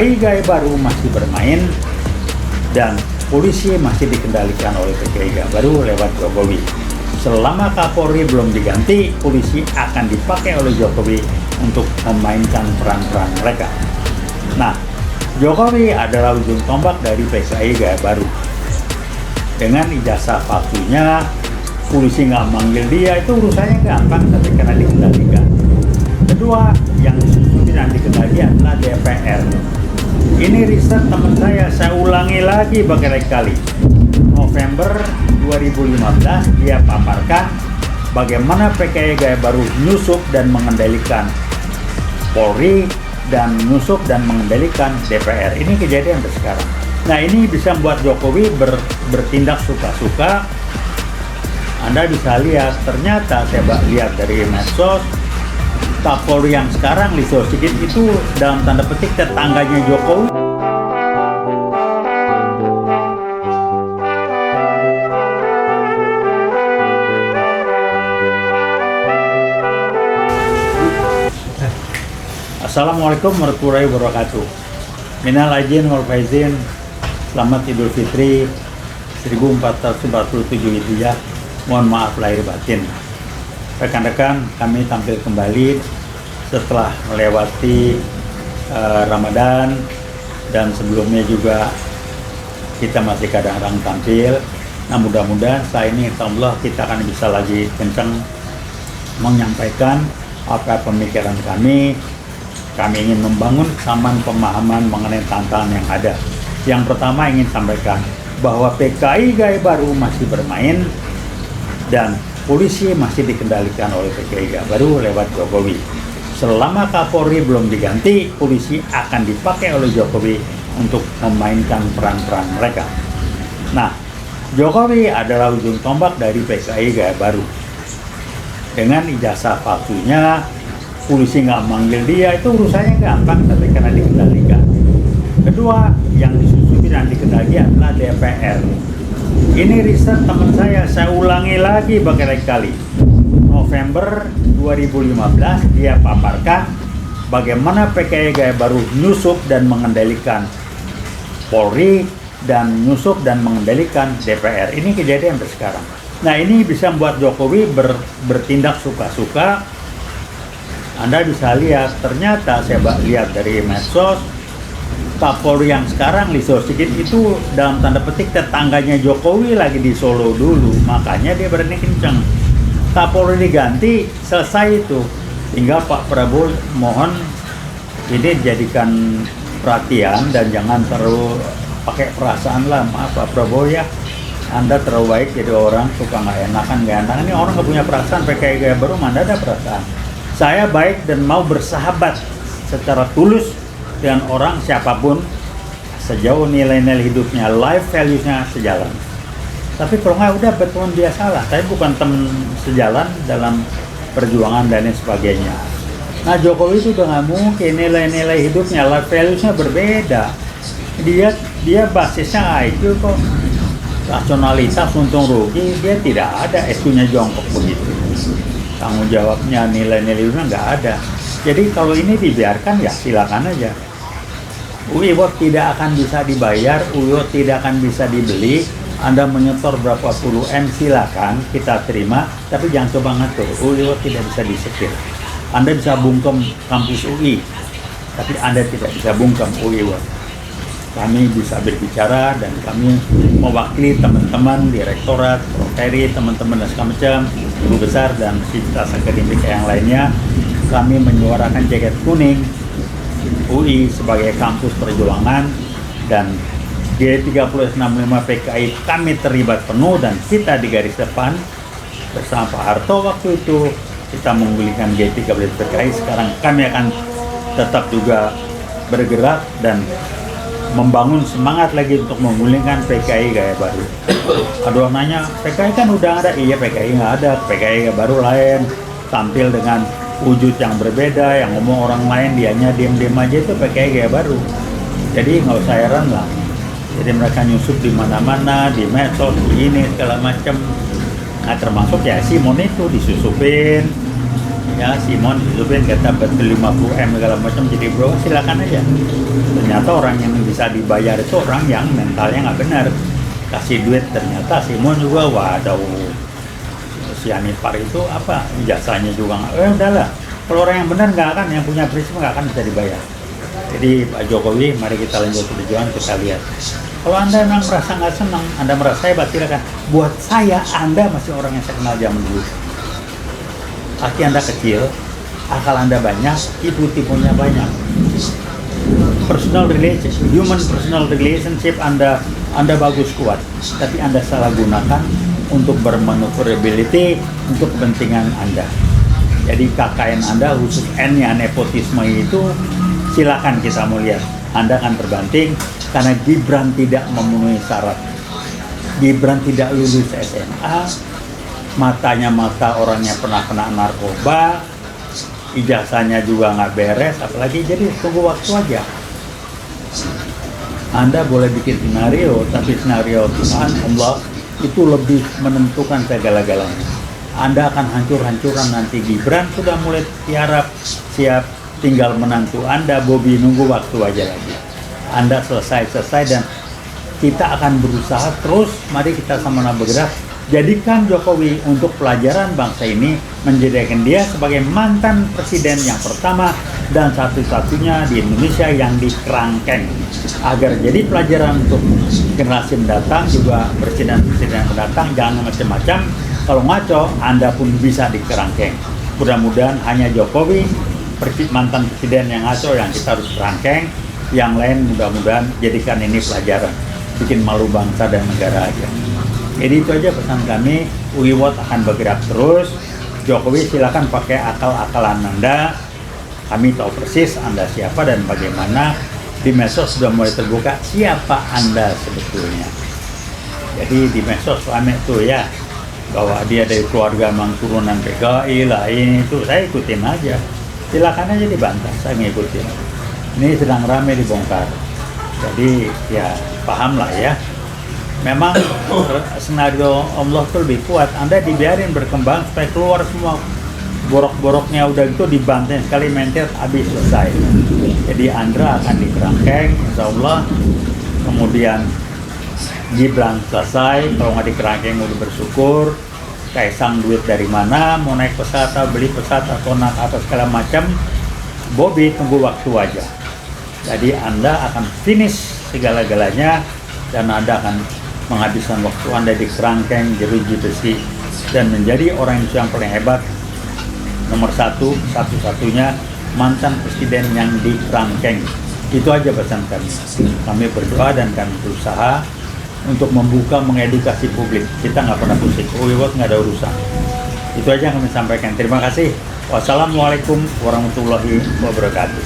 PKI baru masih bermain dan polisi masih dikendalikan oleh PKI baru lewat Jokowi. Selama Kapolri belum diganti, polisi akan dipakai oleh Jokowi untuk memainkan peran-peran mereka. Nah, Jokowi adalah ujung tombak dari PKI gaya baru. Dengan ijazah palsunya, polisi nggak manggil dia, itu urusannya gampang, tapi karena dikendalikan. Kedua, yang disusupi dan dikendalikan adalah DPR. Ini riset teman saya ulangi lagi berkali-kali. November 2015 dia paparkan bagaimana PKI gaya baru nyusup dan mengendalikan Polri dan nyusup dan mengendalikan DPR. Ini kejadian sekarang. Nah, ini bisa membuat Jokowi bertindak suka-suka. Anda bisa lihat, ternyata saya lihat dari medsos, Kapolri yang sekarang Listio Sigit itu dalam tanda petik tetangganya Jokowi. Assalamualaikum warahmatullahi wabarakatuh. Minal aidin wal faizin. Selamat Idul Fitri 1447 Hijriah. Mohon maaf lahir batin. Rekan-rekan, kami tampil kembali setelah melewati Ramadan, dan sebelumnya juga kita masih kadang-kadang tampil. Nah, mudah-mudahan saat ini insyaallah kita akan bisa lagi kencang menyampaikan apa pemikiran kami. Kami ingin membangun kesamaan pemahaman mengenai tantangan yang ada. Yang pertama ingin sampaikan bahwa PKI gaya baru masih bermain dan polisi masih dikendalikan oleh PKI gaya baru lewat Jokowi. Selama Kapolri belum diganti, polisi akan dipakai oleh Jokowi untuk memainkan peran-peran mereka. Nah, Jokowi adalah ujung tombak dari PKI gaya baru. Dengan ijazah palsunya, polisi nggak manggil dia, itu urusannya gampang, tapi karena dikendalikan. Kedua, yang disusupi dan dikendalikan adalah DPR. Ini riset teman saya ulangi lagi berkali-kali. November 2015 dia paparkan bagaimana PKI gaya baru nyusup dan mengendalikan Polri dan nyusup dan mengendalikan DPR. Ini kejadian sekarang. Nah, ini bisa membuat Jokowi bertindak suka-suka. Anda bisa lihat, ternyata saya lihat dari medsos, Kapolri yang sekarang Listio Sigit itu dalam tanda petik tetangganya Jokowi lagi di Solo dulu, makanya dia berani kenceng. Kapolri diganti, selesai itu. Tinggal Pak Prabowo mohon ini jadikan perhatian dan jangan terlalu pakai perasaan lah. Maaf Pak Prabowo ya, Anda terlalu baik jadi orang suka nggak enakan. Ini orang nggak punya perasaan, PKI gaya baru mana ada perasaan. Saya baik dan mau bersahabat secara tulus dengan orang siapapun sejauh nilai-nilai hidupnya, life values-nya sejalan. Tapi kalau nggak udah betul dia salah. Saya bukan teman sejalan dalam perjuangan dan lain sebagainya. Nah, Jokowi itu udah nggak mungkin, nilai-nilai hidupnya, life values-nya berbeda. Dia basisnya IQ kok. Rasionalitas untung rugi dia tidak ada, EQ-nya jongkok begitu. Tanggung jawabnya, nilai-nilai hidupnya nggak ada. Jadi kalau ini dibiarkan ya silakan aja. UI-World tidak akan bisa dibayar, UI-World tidak akan bisa dibeli. Anda menyetor berapa puluh M silakan, kita terima, tapi jangan coba ngatur. UI-World tidak bisa disetir. Anda bisa bungkem kampus UI, tapi Anda tidak bisa bungkem UI-World. Kami bisa berbicara dan kami mewakili teman-teman direktorat, prokeri, teman-teman dan segala macam, guru besar dan sivitas akademik yang lainnya. Kami menyuarakan jaket kuning UI sebagai kampus perjuangan, dan G3065 PKI kami terlibat penuh dan kita di garis depan bersama Pak Harto waktu itu kita menggulingkan G30 PKI. Sekarang kami akan tetap juga bergerak dan membangun semangat lagi untuk menggulingkan PKI gaya baru. Aduh, nanya PKI kan udah ada, iya PKI nggak ada, PKI gaya baru lain, tampil dengan wujud yang berbeda, yang ngomong orang lain dianya diam-diam aja, itu PKI gaya baru. Jadi nggak usah heran lah. Jadi mereka nyusup di mana-mana, di medsos, di ini segala macam. Nah, termasuk ya Simon itu disusupin, ya Simon Yusufin kata betul 50 M segala macam jadi bro, silakan aja. Ternyata orang yang bisa dibayar itu orang yang mentalnya nggak benar, kasih duit. Ternyata Simon juga waduh, si Anipar itu apa jasanya juga nggak, udahlah, kalau orang yang benar nggak akan, yang punya prinsip nggak akan bisa dibayar. Jadi Pak Jokowi, mari kita lanjut perjuangan, kita lihat. Kalau Anda memang merasa nggak senang, Anda merasa hebat, silakan. Buat saya, Anda masih orang yang saya kenal zaman dulu. Hati Anda kecil, akal Anda banyak, tipu-tipunya banyak. Human personal relationship Anda bagus kuat, tapi Anda salah gunakan untuk bermaneuverability untuk kepentingan Anda. Jadi KKN Anda, khusus N-nya nepotisme itu, silakan kita mau lihat. Anda akan terbanting karena Gibran tidak memenuhi syarat. Gibran tidak lulus SMA, matanya mata orangnya pernah kena narkoba, ijazahnya juga nggak beres, apalagi. Jadi tunggu waktu aja. Anda boleh bikin skenario, tapi skenario Tuhan Allah itu lebih menentukan segala-galanya. Anda akan hancur-hancuran nanti. Gibran sudah mulai tiarap, siap, tinggal menantu Anda, Bobi, nunggu waktu aja lagi. Anda selesai dan kita akan berusaha terus. Mari kita sama-sama bergerak. Jadikan Jokowi untuk pelajaran bangsa ini, menjadikan dia sebagai mantan presiden yang pertama dan satu-satunya di Indonesia yang dikerangkeng, agar jadi pelajaran untuk generasi mendatang, juga presiden-presiden mendatang. Jangan macam-macam, kalau ngaco Anda pun bisa dikerangkeng. Mudah-mudahan hanya Jokowi mantan presiden yang ngaco yang kita harus kerangkeng, yang lain mudah-mudahan jadikan ini pelajaran, bikin malu bangsa dan negara aja. Jadi itu aja pesan kami. Uiwot akan bergerak terus. Jokowi silakan pakai akal-akalan Anda. Kami tahu persis Anda siapa dan bagaimana. Di medsos sudah mulai terbuka siapa Anda sebetulnya. Jadi di medsos rame tuh ya, bahwa dia dari keluarga memang turunan PKI lah, ini itu saya ikutin aja. Silakan aja dibantah, saya ngikutin. Ini sedang rame dibongkar. Jadi ya paham lah ya. Memang skenario Allah itu lebih kuat. Anda dibiarin berkembang supaya keluar semua borok-boroknya, udah gitu dibantai sekali, mentir, habis, selesai. Jadi Andra akan dikerangkeng, insya Allah. Kemudian Gibran selesai, kalau nggak dikerangkeng udah bersyukur. Kaisang duit dari mana, mau naik pesawat atau beli pesawat atau naik apa segala macam. Bobi tunggu waktu aja. Jadi Anda akan finish segala-galanya dan Anda akan menghabiskan waktu Anda di kerangkeng, jeruji besi, dan menjadi orang yang paling hebat, nomor satu-satunya mantan presiden yang di kerangkeng. Itu aja pesan kami. Kami berdoa dan kami berusaha untuk membuka, mengedukasi publik. Kita nggak pernah pusing, Uiwot nggak ada urusan. Itu aja yang kami sampaikan. Terima kasih. Wassalamualaikum warahmatullahi wabarakatuh.